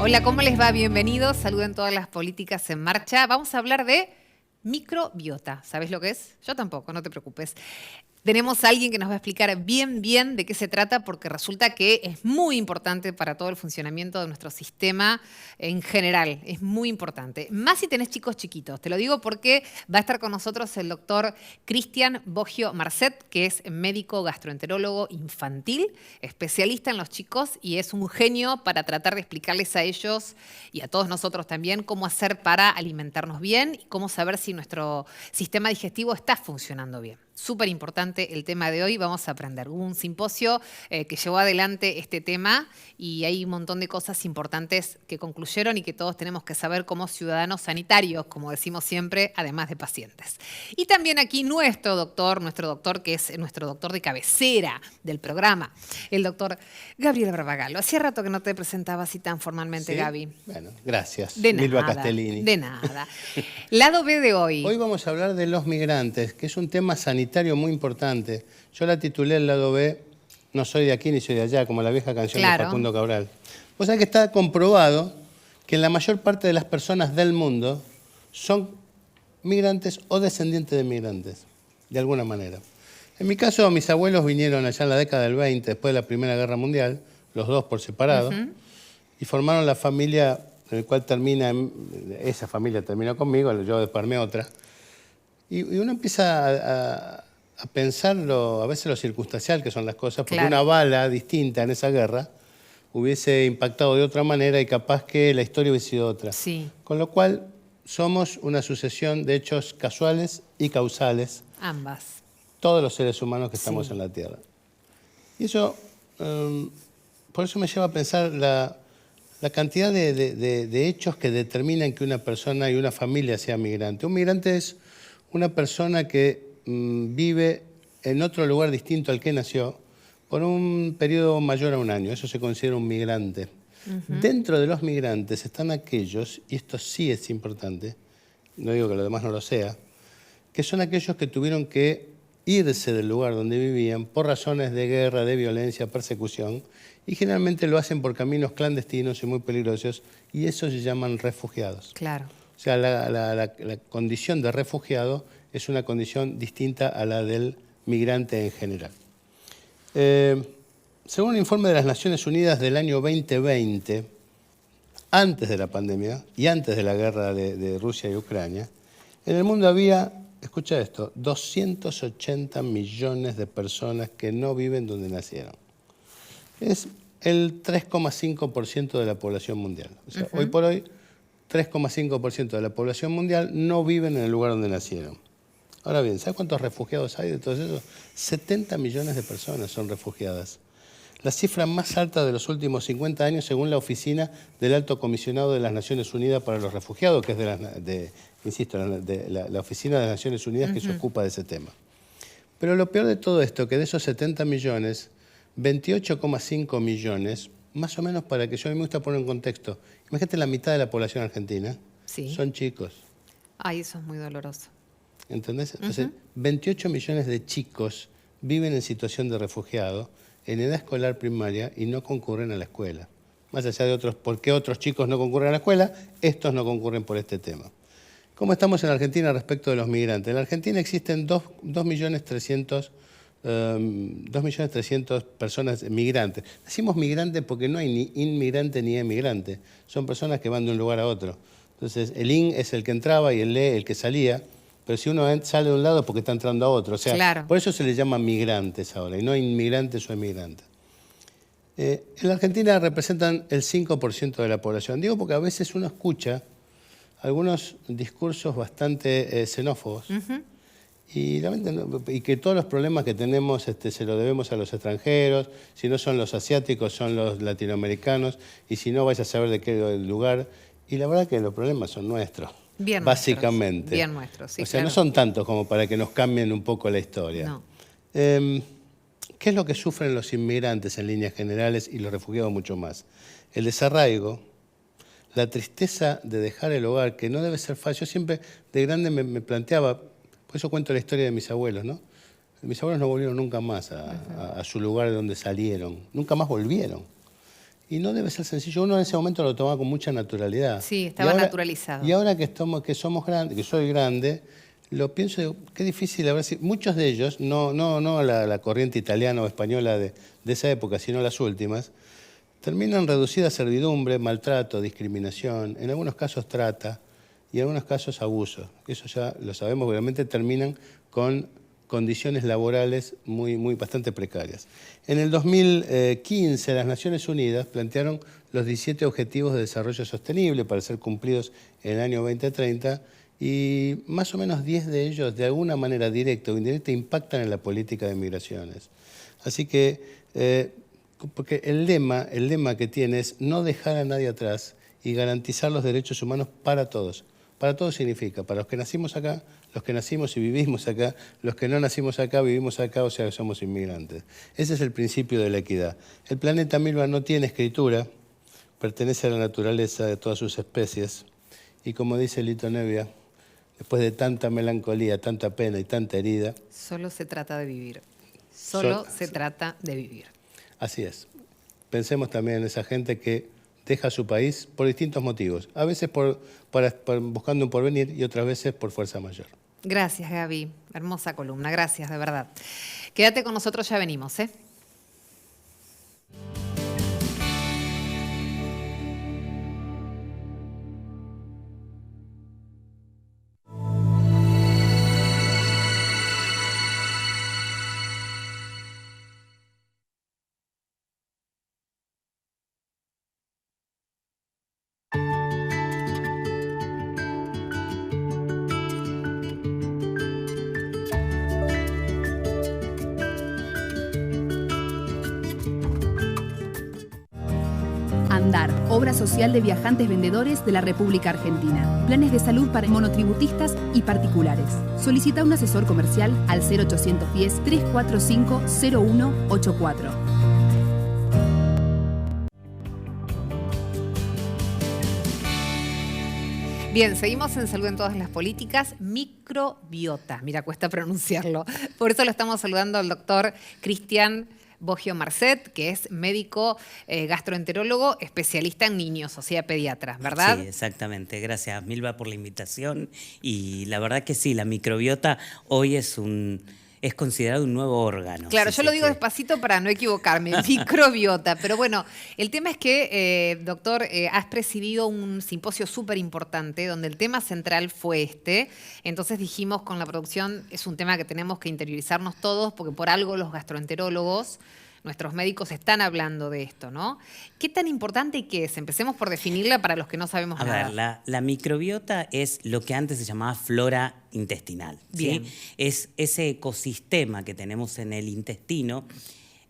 Hola, ¿cómo les va? Bienvenidos. Saluden todas las políticas en marcha. Vamos a hablar de microbiota. ¿Sabes lo que es? Yo tampoco, no te preocupes. Tenemos a alguien que nos va a explicar bien de qué se trata, porque resulta que es muy importante para todo el funcionamiento de nuestro sistema en general. Es muy importante. Más si tenés chicos chiquitos. Te lo digo porque va a estar con nosotros el doctor Cristian Boggio Marcet, que es médico gastroenterólogo infantil, especialista en los chicos y es un genio para tratar de explicarles a ellos y a todos nosotros también cómo hacer para alimentarnos bien y cómo saber si nuestro sistema digestivo está funcionando bien. Súper importante el tema de hoy, vamos a aprender. Hubo un simposio que llevó adelante este tema y hay un montón de cosas importantes que concluyeron y que todos tenemos que saber como ciudadanos sanitarios, como decimos siempre, además de pacientes. Y también aquí nuestro doctor que es nuestro doctor de cabecera del programa, el doctor Gabriel Barbagallo. Hacía rato que no te presentaba así tan formalmente, ¿Sí? Gaby. Bueno, gracias. De Milva nada, Castellini. de nada. Lado B de hoy. Hoy vamos a hablar de los migrantes, que es un tema sanitario muy importante. Yo la titulé el lado B, no soy de aquí ni soy de allá, como la vieja canción de Facundo Cabral. O sea que está comprobado que la mayor parte de las personas del mundo son migrantes o descendientes de migrantes, de alguna manera. En mi caso, mis abuelos vinieron allá en la década del 20, después de la Primera Guerra Mundial, los dos por separado, y formaron la familia en la cual esa familia terminó conmigo, yo desparmé otra. Y uno empieza a pensar a veces lo circunstancial que son las cosas, porque una bala distinta en esa guerra hubiese impactado de otra manera y capaz que la historia hubiese sido otra. Sí. Con lo cual somos una sucesión de hechos casuales y causales. Ambas. Todos los seres humanos que estamos en la Tierra. Y eso, por eso me lleva a pensar la cantidad de hechos que determinan que una persona y una familia sea migrante. Un migrante es una persona que vive en otro lugar distinto al que nació por un periodo mayor a un año. Eso se considera un migrante. Dentro de los migrantes están aquellos, y esto sí es importante, no digo que lo demás no lo sea, que son aquellos que tuvieron que irse del lugar donde vivían por razones de guerra, de violencia, persecución, y generalmente lo hacen por caminos clandestinos y muy peligrosos, y eso se llaman refugiados. Claro. O sea, la condición de refugiado es una condición distinta a la del migrante en general. Según un informe de las Naciones Unidas del año 2020, antes de la pandemia y antes de la guerra de Rusia y Ucrania, en el mundo había, escucha esto, 280 millones de personas que no viven donde nacieron. Es el 3,5% de la población mundial. O sea, hoy por hoy, 3,5% de la población mundial no viven en el lugar donde nacieron. Ahora bien, ¿sabes cuántos refugiados hay de todos esos? 70 millones de personas son refugiadas. La cifra más alta de los últimos 50 años según la Oficina del Alto Comisionado de las Naciones Unidas para los Refugiados, que es la Oficina de las Naciones Unidas que se ocupa de ese tema. Pero lo peor de todo esto, que de esos 70 millones, 28,5 millones, más o menos para que yo a mí me gusta poner en contexto, imagínate la mitad de la población argentina, son chicos. Ay, eso es muy doloroso. ¿Entendés? Entonces, 28 millones de chicos viven en situación de refugiado en edad escolar primaria y no concurren a la escuela. Más allá de otros, ¿por qué otros chicos no concurren a la escuela? Estos no concurren por este tema. ¿Cómo estamos en Argentina respecto de los migrantes? En la Argentina existen 2.300.000 personas migrantes. Decimos migrantes porque no hay ni inmigrante ni emigrante. Son personas que van de un lugar a otro. Entonces, el in es el que entraba y el le el que salía. Pero si uno sale de un lado es porque está entrando a otro. O sea, por eso se les llama migrantes ahora, y no inmigrantes o emigrantes. En la Argentina representan el 5% de la población. Digo porque a veces uno escucha algunos discursos bastante xenófobos y que todos los problemas que tenemos se los debemos a los extranjeros, si no son los asiáticos, son los latinoamericanos, y si no, vais a saber de qué lugar. Y la verdad que los problemas son nuestros. Bien básicamente. Bien nuestros, sí, o sea, no son tantos como para que nos cambien un poco la historia. No. ¿Qué es lo que sufren los inmigrantes en líneas generales y los refugiados mucho más? El desarraigo, la tristeza de dejar el hogar, que no debe ser fácil. Yo siempre de grande me planteaba, por eso cuento la historia de mis abuelos, ¿no? Mis abuelos no volvieron nunca más a su lugar de donde salieron, nunca más volvieron. Y no debe ser sencillo. Uno en ese momento lo toma con mucha naturalidad. Sí, estaba naturalizado. Y ahora que somos grandes, que soy grande, lo pienso, digo, qué difícil haber sido. Muchos de ellos, no la corriente italiana o española de esa época, sino las últimas, terminan reducidas a servidumbre, maltrato, discriminación, en algunos casos trata y en algunos casos abuso. Eso ya lo sabemos, realmente terminan con condiciones laborales bastante precarias. En el 2015 las Naciones Unidas plantearon los 17 Objetivos de Desarrollo Sostenible para ser cumplidos en el año 2030 y más o menos 10 de ellos de alguna manera directa o indirecta impactan en la política de migraciones. Así que, porque el lema que tiene es no dejar a nadie atrás y garantizar los derechos humanos para todos. Para todos significa, para los que nacimos acá, los que nacimos y vivimos acá, los que no nacimos acá, vivimos acá, o sea que somos inmigrantes. Ese es el principio de la equidad. El planeta Milva no tiene escritura, pertenece a la naturaleza de todas sus especies, y como dice Lito Nebbia, después de tanta melancolía, tanta pena y tanta herida... Solo se trata de vivir. Solo se trata de vivir. Así es. Pensemos también en esa gente que deja su país por distintos motivos. A veces buscando un porvenir y otras veces por fuerza mayor. Gracias, Gaby. Hermosa columna. Gracias, de verdad. Quédate con nosotros, ya venimos, ¿eh? ANDAR, obra social de viajantes vendedores de la República Argentina. Planes de salud para monotributistas y particulares. Solicita un asesor comercial al 0810-345-0184. Bien, seguimos en Salud en Todas las Políticas. Microbiota, mira, cuesta pronunciarlo. Por eso lo estamos saludando al doctor Cristian Boggio Marcet, que es médico gastroenterólogo, especialista en niños, o sea, pediatra, ¿verdad? Sí, exactamente. Gracias, Milva, por la invitación. Y la verdad que sí, la microbiota hoy es considerado un nuevo órgano. Claro, yo lo digo despacito para no equivocarme, microbiota. Pero bueno, el tema es que, doctor, has presidido un simposio súper importante donde el tema central fue este. Entonces dijimos con la producción, es un tema que tenemos que interiorizarnos todos porque por algo los gastroenterólogos, nuestros médicos están hablando de esto, ¿no? ¿Qué tan importante y qué es? Empecemos por definirla para los que no sabemos nada. A ver, la microbiota es lo que antes se llamaba flora intestinal. Bien. ¿Sí? Es ese ecosistema que tenemos en el intestino.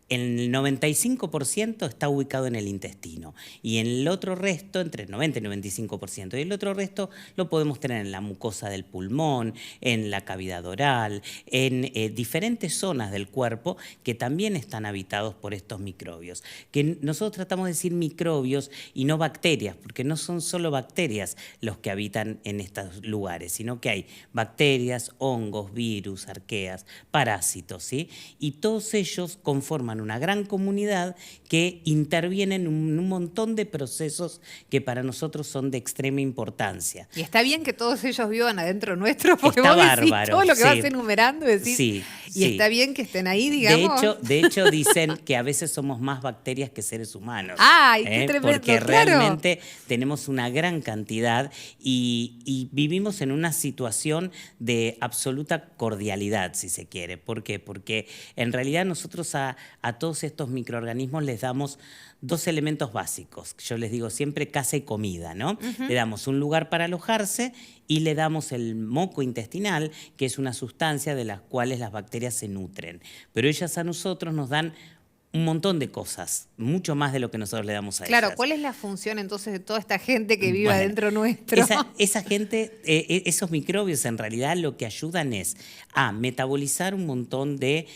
El 95% está ubicado en el intestino y en el otro resto, entre el 90 y el 95%, y el otro resto lo podemos tener en la mucosa del pulmón, en la cavidad oral, en diferentes zonas del cuerpo que también están habitados por estos microbios. Que nosotros tratamos de decir microbios y no bacterias, porque no son solo bacterias los que habitan en estos lugares, sino que hay bacterias, hongos, virus, arqueas, parásitos, ¿sí? Y todos ellos conforman una gran comunidad que interviene en un montón de procesos que para nosotros son de extrema importancia. Y está bien que todos ellos vivan adentro nuestro, porque está vos decís bárbaro, todo lo que sí. vas enumerando, decís, Sí, y sí. está bien que estén ahí, digamos. De hecho, dicen que a veces somos más bacterias que seres humanos. ¡Ay, qué tremendo! Porque claro. realmente tenemos una gran cantidad y vivimos en una situación de absoluta cordialidad, si se quiere. ¿Por qué? Porque en realidad nosotros a todos estos microorganismos les damos dos elementos básicos. Yo les digo siempre casa y comida, ¿no? Le damos un lugar para alojarse y le damos el moco intestinal, que es una sustancia de las cuales las bacterias se nutren. Pero ellas a nosotros nos dan un montón de cosas, mucho más de lo que nosotros le damos a ellas. Claro, ¿cuál es la función entonces de toda esta gente que vive adentro nuestro? Esa gente, esos microbios en realidad lo que ayudan es a metabolizar un montón de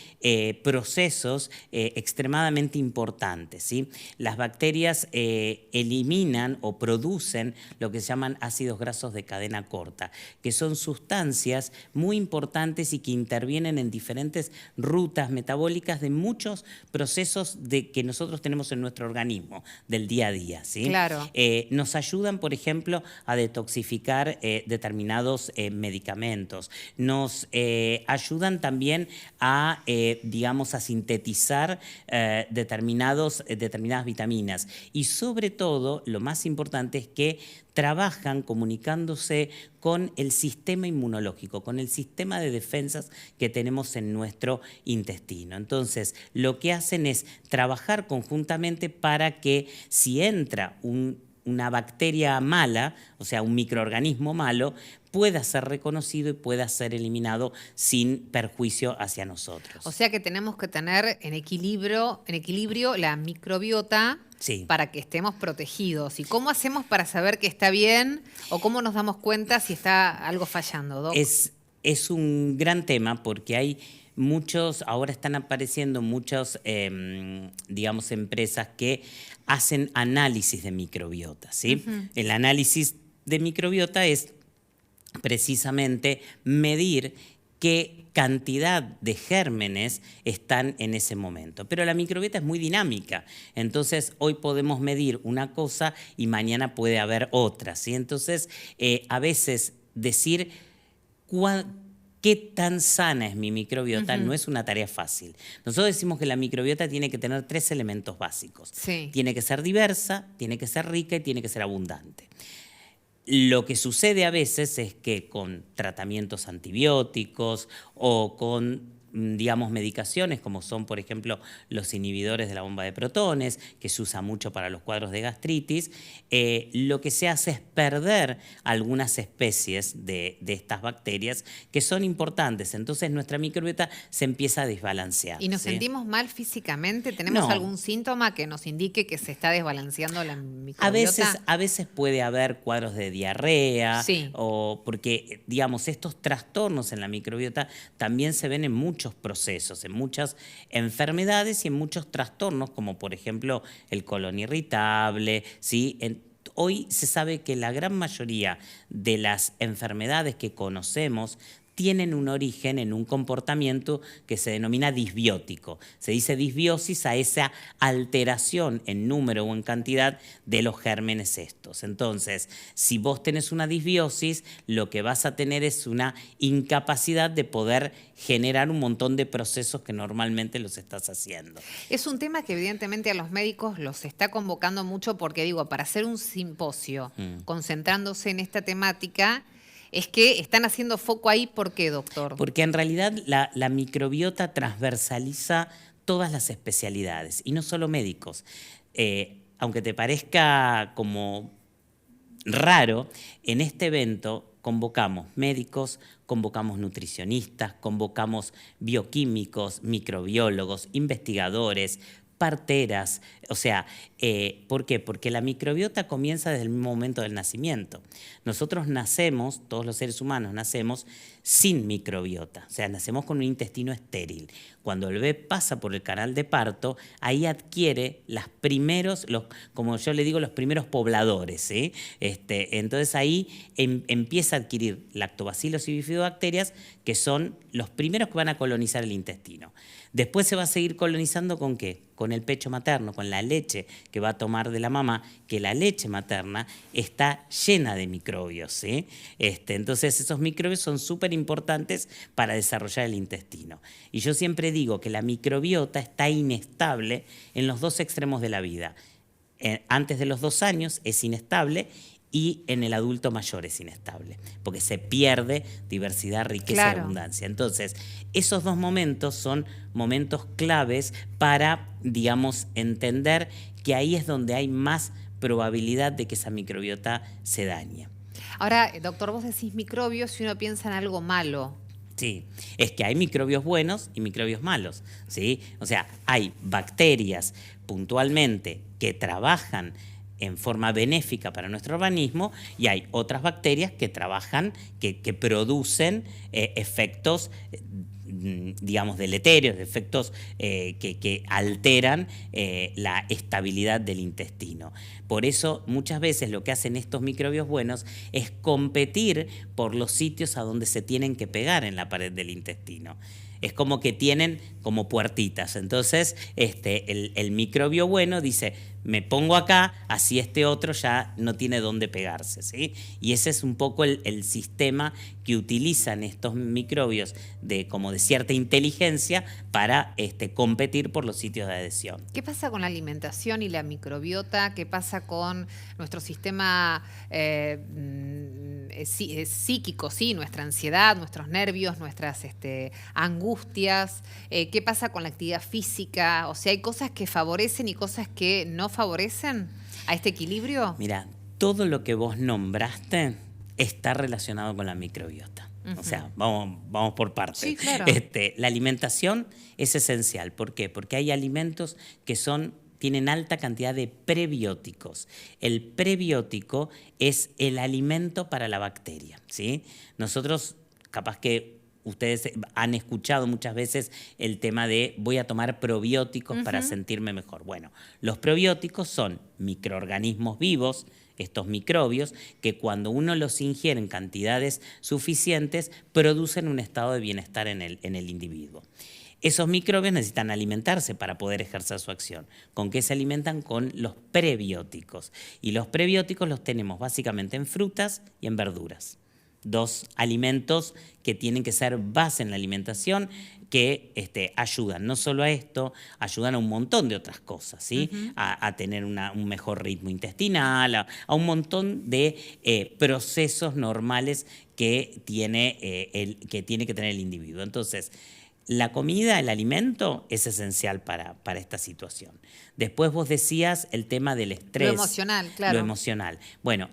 procesos extremadamente importantes, ¿sí? Las bacterias eliminan o producen lo que se llaman ácidos grasos de cadena corta, que son sustancias muy importantes y que intervienen en diferentes rutas metabólicas de muchos procesos procesos que nosotros tenemos en nuestro organismo del día a día, ¿sí? Claro. Nos ayudan, por ejemplo, a detoxificar determinados medicamentos. Nos ayudan también a, digamos, a sintetizar determinadas vitaminas. Y sobre todo, lo más importante es que trabajan comunicándose con el sistema inmunológico, con el sistema de defensas que tenemos en nuestro intestino. Entonces, lo que hacen es trabajar conjuntamente para que si entra una bacteria mala, o sea, un microorganismo malo, pueda ser reconocido y pueda ser eliminado sin perjuicio hacia nosotros. O sea que tenemos que tener en equilibrio la microbiota, sí, para que estemos protegidos. ¿Y cómo hacemos para saber que está bien o cómo nos damos cuenta si está algo fallando, Doc? Es un gran tema porque hay ahora están apareciendo muchas, digamos, empresas que hacen análisis de microbiota, ¿sí? Uh-huh. El análisis de microbiota es precisamente medir qué cantidad de gérmenes están en ese momento. Pero la microbiota es muy dinámica, entonces hoy podemos medir una cosa y mañana puede haber otra, ¿sí? Entonces, a veces decir qué tan sana es mi microbiota no es una tarea fácil. Nosotros decimos que la microbiota tiene que tener 3 elementos básicos. Sí. Tiene que ser diversa, tiene que ser rica y tiene que ser abundante. Lo que sucede a veces es que con tratamientos antibióticos o con, digamos, medicaciones como son, por ejemplo, los inhibidores de la bomba de protones, que se usa mucho para los cuadros de gastritis, lo que se hace es perder algunas especies de estas bacterias que son importantes. Entonces nuestra microbiota se empieza a desbalancear. ¿Y nos ¿sí? sentimos mal físicamente? ¿Tenemos algún síntoma que nos indique que se está desbalanceando la microbiota? A veces puede haber cuadros de diarrea, sí, o porque, digamos, estos trastornos en la microbiota también se ven en muchos procesos, en muchas enfermedades y en muchos trastornos, como por ejemplo el colon irritable, ¿sí? Hoy se sabe que la gran mayoría de las enfermedades que conocemos tienen un origen en un comportamiento que se denomina disbiótico. Se dice disbiosis a esa alteración en número o en cantidad de los gérmenes estos. Entonces, si vos tenés una disbiosis, lo que vas a tener es una incapacidad de poder generar un montón de procesos que normalmente los estás haciendo. Es un tema que evidentemente a los médicos los está convocando mucho porque, digo, para hacer un simposio concentrándose en esta temática, es que están haciendo foco ahí. ¿Por qué, doctor? Porque en realidad la microbiota transversaliza todas las especialidades, y no solo médicos. Aunque te parezca como raro, en este evento convocamos médicos, convocamos nutricionistas, convocamos bioquímicos, microbiólogos, investigadores, parteras, o sea, ¿por qué? Porque la microbiota comienza desde el mismo momento del nacimiento. Nosotros nacemos, todos los seres humanos nacemos sin microbiota, o sea, nacemos con un intestino estéril. Cuando el bebé pasa por el canal de parto, ahí adquiere como yo le digo, los primeros pobladores, ¿sí? Entonces ahí empieza a adquirir lactobacilos y bifidobacterias, que son los primeros que van a colonizar el intestino. Después se va a seguir colonizando ¿con qué? Con el pecho materno, con la leche que va a tomar de la mamá, que la leche materna está llena de microbios, ¿sí? Entonces esos microbios son súper importantes para desarrollar el intestino. Y yo siempre digo que la microbiota está inestable en los 2 extremos de la vida. Antes de los 2 años es inestable y en el adulto mayor es inestable, porque se pierde diversidad, riqueza y abundancia. Entonces, esos 2 momentos son momentos claves para, digamos, entender que ahí es donde hay más probabilidad de que esa microbiota se dañe. Ahora, doctor, vos decís microbios y uno piensa en algo malo. Sí, es que hay microbios buenos y microbios malos, ¿sí? O sea, hay bacterias puntualmente que trabajan en forma benéfica para nuestro organismo, y hay otras bacterias que trabajan, que producen efectos, digamos, deleterios, efectos que alteran la estabilidad del intestino. Por eso muchas veces lo que hacen estos microbios buenos es competir por los sitios a donde se tienen que pegar en la pared del intestino. Es como que tienen como puertitas. Entonces, el microbio bueno dice, me pongo acá, así este otro ya no tiene dónde pegarse, ¿sí? Y ese es un poco el sistema que utilizan estos microbios como de cierta inteligencia para competir por los sitios de adhesión. ¿Qué pasa con la alimentación y la microbiota? ¿Qué pasa con nuestro sistema psíquico, sí? Nuestra ansiedad, nuestros nervios, nuestras angustias. ¿Qué pasa con la actividad física? O sea, ¿hay cosas que favorecen y cosas que no favorecen a este equilibrio? Mira, todo lo que vos nombraste está relacionado con la microbiota. O sea, vamos por partes. Sí, claro. La alimentación es esencial. ¿Por qué? Porque hay alimentos que tienen alta cantidad de prebióticos. El prebiótico es el alimento para la bacteria, ¿sí? Nosotros, capaz que ustedes han escuchado muchas veces el tema de voy a tomar probióticos para sentirme mejor. Bueno, los probióticos son microorganismos vivos, estos microbios, que cuando uno los ingiere en cantidades suficientes, producen un estado de bienestar en el individuo. Esos microbios necesitan alimentarse para poder ejercer su acción. ¿Con qué se alimentan? Con los prebióticos. Y los prebióticos los tenemos básicamente en frutas y en verduras. Dos alimentos que tienen que ser base en la alimentación, que ayudan no solo a esto, ayudan a un montón de otras cosas, ¿sí? A tener un mejor ritmo intestinal, a un montón de procesos normales que tiene que tener el individuo. Entonces, la comida, el alimento, es esencial para esta situación. Después vos decías el tema del estrés. Lo emocional, claro. Lo emocional. Bueno,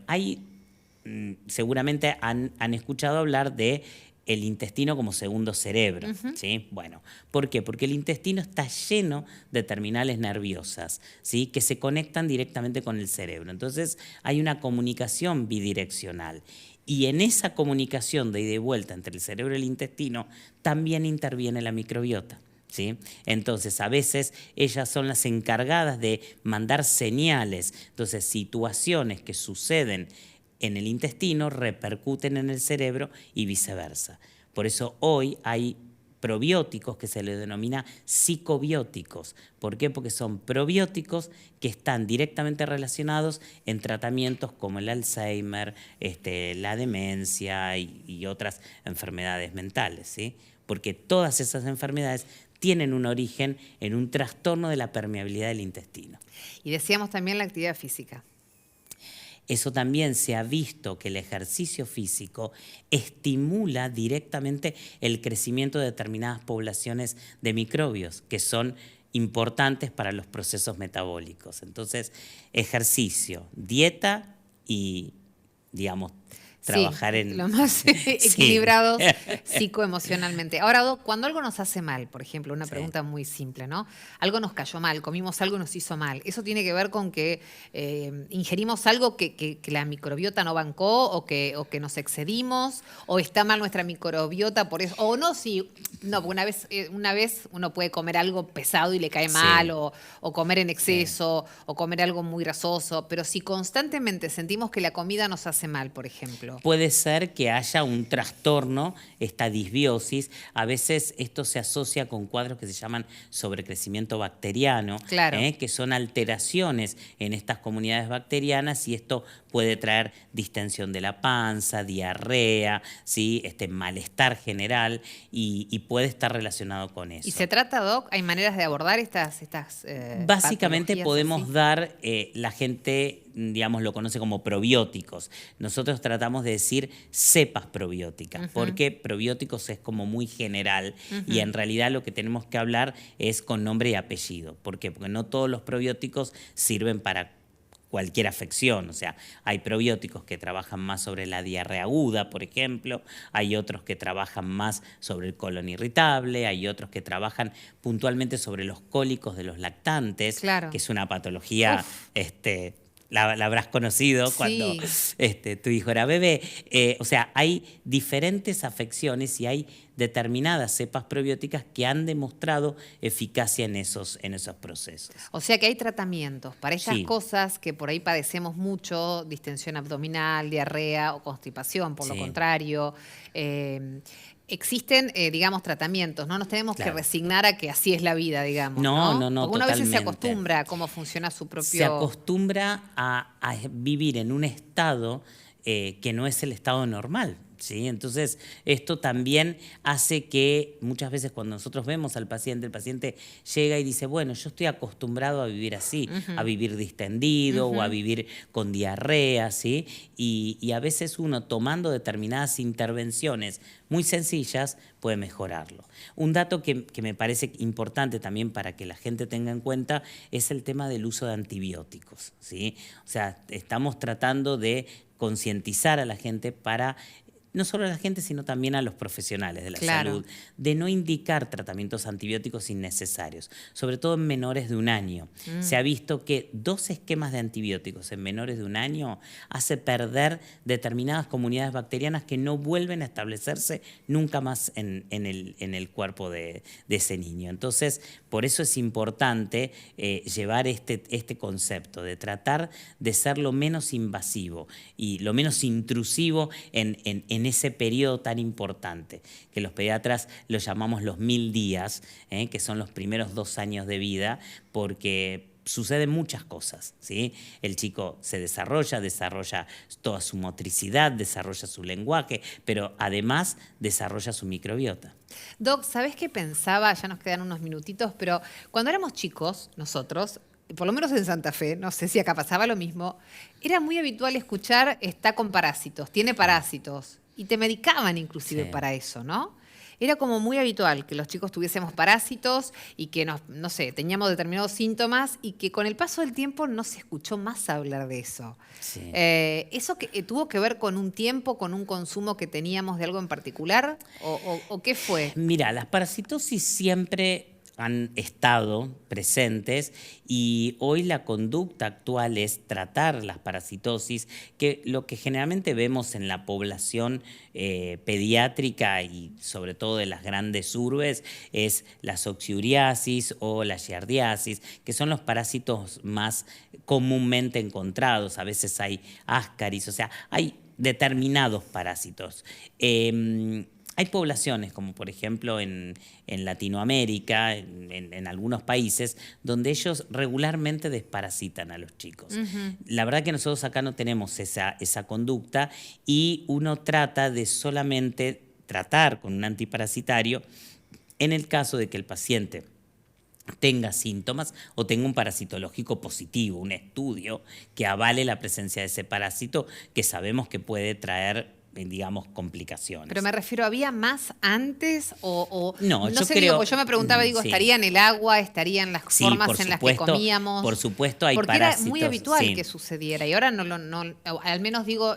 seguramente han escuchado hablar de el intestino como segundo cerebro, ¿sí? Bueno, ¿por qué? Porque el intestino está lleno de terminales nerviosas, ¿sí? Que se conectan directamente con el cerebro. Entonces, hay una comunicación bidireccional. Y en esa comunicación de ida y vuelta entre el cerebro y el intestino también interviene la microbiota, ¿sí? Entonces, a veces ellas son las encargadas de mandar señales. Entonces, situaciones que suceden en el intestino repercuten en el cerebro y viceversa. Por eso hoy hay probióticos que se les denomina psicobióticos. ¿Por qué? Porque son probióticos que están directamente relacionados en tratamientos como el Alzheimer, la demencia y otras enfermedades mentales, ¿sí? Porque todas esas enfermedades tienen un origen en un trastorno de la permeabilidad del intestino. Y decíamos también la actividad física. Eso también se ha visto que el ejercicio físico estimula directamente el crecimiento de determinadas poblaciones de microbios que son importantes para los procesos metabólicos. Entonces, ejercicio, dieta y, digamos, trabajar en... lo más equilibrados psicoemocionalmente. Ahora, Doc, cuando algo nos hace mal, por ejemplo, una pregunta muy simple, ¿no? Algo nos cayó mal, comimos algo y nos hizo mal. ¿Eso tiene que ver con que ingerimos algo que la microbiota no bancó o que nos excedimos? ¿O está mal nuestra microbiota por eso? O no, sí, no, una vez uno puede comer algo pesado y le cae mal, o comer en exceso, o comer algo muy grasoso, pero si constantemente sentimos que la comida nos hace mal, por ejemplo. Puede ser que haya un trastorno, esta disbiosis. A veces esto se asocia con cuadros que se llaman sobrecrecimiento bacteriano, claro. Que son alteraciones en estas comunidades bacterianas, y esto puede traer distensión de la panza, diarrea, ¿sí? Malestar general, y puede estar relacionado con eso. ¿Y se trata, Doc? ¿Hay maneras de abordar estas Básicamente podemos así? dar, la gente, digamos, lo conoce como probióticos. Nosotros tratamos de decir cepas probióticas, porque probióticos es como muy general, y en realidad lo que tenemos que hablar es con nombre y apellido. ¿Por qué? Porque no todos los probióticos sirven para cualquier afección. O sea, hay probióticos que trabajan más sobre la diarrea aguda, por ejemplo, hay otros que trabajan más sobre el colon irritable, hay otros que trabajan puntualmente sobre los cólicos de los lactantes, claro. que es una patología, la habrás conocido cuando tu hijo era bebé. O sea, hay diferentes afecciones y hay determinadas cepas probióticas que han demostrado eficacia en esos procesos. O sea que hay tratamientos para estas cosas que por ahí padecemos mucho, distensión abdominal, diarrea o constipación, por lo contrario. existen, digamos, tratamientos, no nos tenemos Claro. que resignar a que así es la vida, digamos. No, Porque una vez se totalmente. acostumbra a cómo funciona su propio... Se acostumbra a vivir en un estado que no es el estado normal. ¿Sí? Entonces, esto también hace que muchas veces cuando nosotros vemos al paciente, el paciente llega y dice, bueno, yo estoy acostumbrado a vivir así, a vivir distendido o a vivir con diarrea, ¿sí? Y a veces uno tomando determinadas intervenciones muy sencillas puede mejorarlo. Un dato que me parece importante también para que la gente tenga en cuenta es el tema del uso de antibióticos, ¿sí? O sea, estamos tratando de concientizar a la gente para... no solo a la gente, sino también a los profesionales de la salud, de no indicar tratamientos antibióticos innecesarios, sobre todo en menores de 1 año. Se ha visto que 2 esquemas de antibióticos en menores de 1 año hace perder determinadas comunidades bacterianas que no vuelven a establecerse nunca más en el cuerpo de ese niño. Entonces, por eso es importante llevar este concepto de tratar de ser lo menos invasivo y lo menos intrusivo en ese periodo tan importante, que los pediatras lo llamamos los 1000 días, que son los primeros 2 años de vida, porque suceden muchas cosas, ¿sí? El chico se desarrolla toda su motricidad, desarrolla su lenguaje, pero además desarrolla su microbiota. Doc, ¿sabés qué pensaba? Ya nos quedan unos minutitos, pero cuando éramos chicos, nosotros, por lo menos en Santa Fe, no sé si acá pasaba lo mismo, era muy habitual escuchar está con parásitos, tiene parásitos. Y te medicaban inclusive para eso, ¿no? Era como muy habitual que los chicos tuviésemos parásitos y que, no sé, teníamos determinados síntomas y que con el paso del tiempo no se escuchó más hablar de eso. Sí. ¿Eso tuvo que ver con un tiempo, con un consumo que teníamos de algo en particular? ¿O qué fue? Mira, las parasitosis siempre han estado presentes y hoy la conducta actual es tratar las parasitosis, que lo que generalmente vemos en la población pediátrica y sobre todo de las grandes urbes es la soxiuriasis o la giardiasis, que son los parásitos más comúnmente encontrados. A veces hay ascaris, o sea, hay determinados parásitos. Hay poblaciones, como por ejemplo en Latinoamérica, en algunos países, donde ellos regularmente desparasitan a los chicos. La verdad que nosotros acá no tenemos esa conducta y uno trata de solamente tratar con un antiparasitario en el caso de que el paciente tenga síntomas o tenga un parasitológico positivo, un estudio que avale la presencia de ese parásito que sabemos que puede traer, digamos, complicaciones. Pero me refiero, ¿había más antes o no yo sé, creo, digo, yo me preguntaba, sí. ¿estaría en el agua, estaría en las formas en las que comíamos? Por supuesto hay porque parásitos. Porque era muy habitual que sucediera y ahora al menos digo,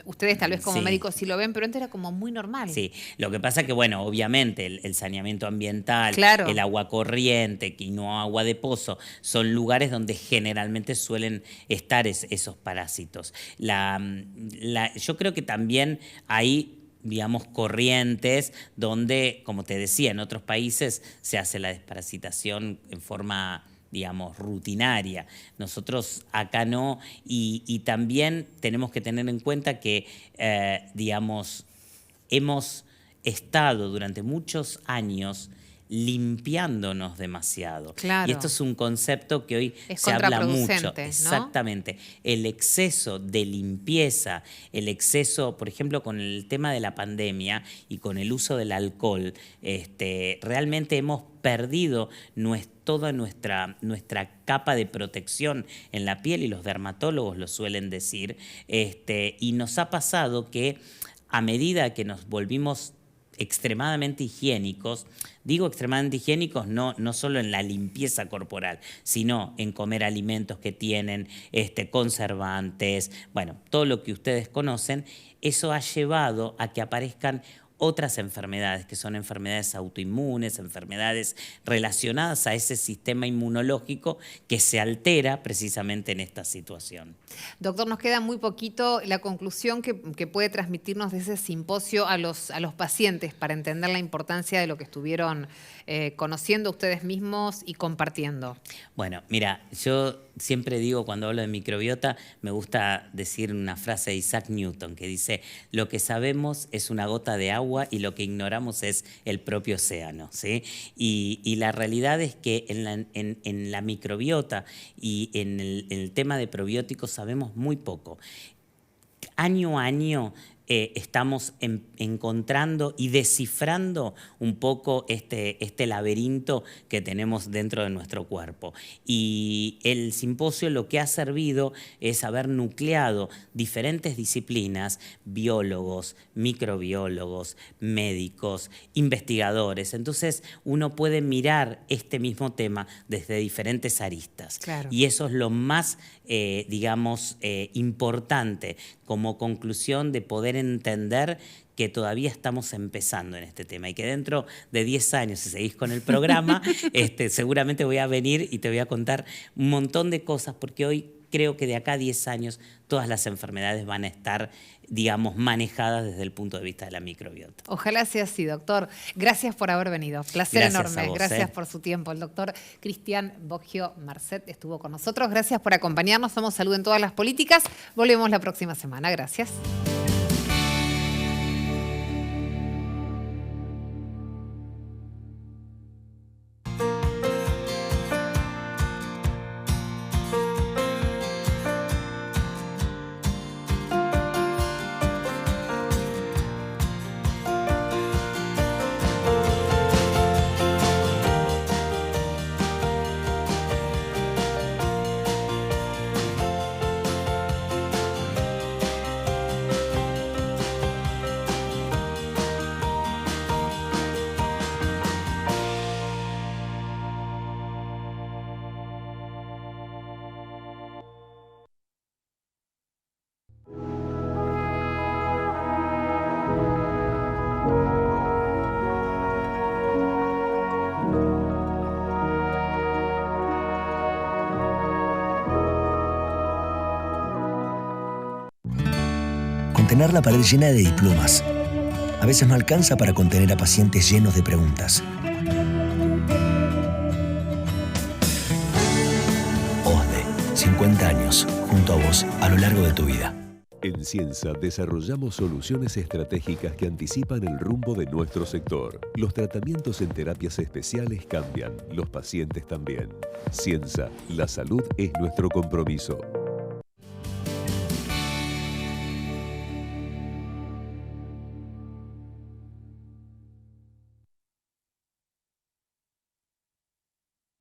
ustedes tal vez como médicos sí lo ven, pero antes era como muy normal. Sí, lo que pasa que, bueno, obviamente el saneamiento ambiental, el agua corriente y no agua de pozo, son lugares donde generalmente suelen estar esos parásitos. Yo creo que también hay, digamos, corrientes donde, como te decía, en otros países se hace la desparasitación en forma, digamos, rutinaria. Nosotros acá no, y también tenemos que tener en cuenta que, digamos, hemos estado durante muchos años limpiándonos demasiado. Claro. Y esto es un concepto que hoy se habla mucho. ¿no? Exactamente. El exceso de limpieza, el exceso, por ejemplo, con el tema de la pandemia y con el uso del alcohol, realmente hemos perdido toda nuestra capa de protección en la piel, y los dermatólogos lo suelen decir, y nos ha pasado que a medida que nos volvimos extremadamente higiénicos, digo extremadamente higiénicos no solo en la limpieza corporal, sino en comer alimentos que tienen conservantes, bueno, todo lo que ustedes conocen, eso ha llevado a que aparezcan otras enfermedades, que son enfermedades autoinmunes, enfermedades relacionadas a ese sistema inmunológico que se altera precisamente en esta situación. Doctor, nos queda muy poquito. La conclusión que puede transmitirnos de ese simposio a los pacientes para entender la importancia de lo que estuvieron conociendo ustedes mismos y compartiendo. Bueno, mira, yo siempre digo, cuando hablo de microbiota, me gusta decir una frase de Isaac Newton que dice: lo que sabemos es una gota de agua agua y lo que ignoramos es el propio océano, ¿sí? Y la realidad es que en la microbiota y en el tema de probióticos sabemos muy poco. Año a año estamos encontrando y descifrando un poco este laberinto que tenemos dentro de nuestro cuerpo. Y el simposio lo que ha servido es haber nucleado diferentes disciplinas, biólogos, microbiólogos, médicos, investigadores. Entonces uno puede mirar este mismo tema desde diferentes aristas. Claro. Y eso es lo más, importante como conclusión de poder entender que todavía estamos empezando en este tema y que dentro de 10 años, si seguís con el programa, seguramente voy a venir y te voy a contar un montón de cosas, porque hoy creo que de acá a 10 años todas las enfermedades van a estar, digamos, manejadas desde el punto de vista de la microbiota. Ojalá sea así, doctor. Gracias por haber venido. Placer Gracias enorme. Gracias por su tiempo. El doctor Cristian Boggio Marcet estuvo con nosotros. Gracias por acompañarnos. Somos Salud en Todas las Políticas. Volvemos la próxima semana. Gracias. Contener la pared llena de diplomas. A veces no alcanza para contener a pacientes llenos de preguntas. OSDE, 50 años, junto a vos, a lo largo de tu vida. En Ciensa desarrollamos soluciones estratégicas que anticipan el rumbo de nuestro sector. Los tratamientos en terapias especiales cambian, los pacientes también. Ciensa, la salud es nuestro compromiso.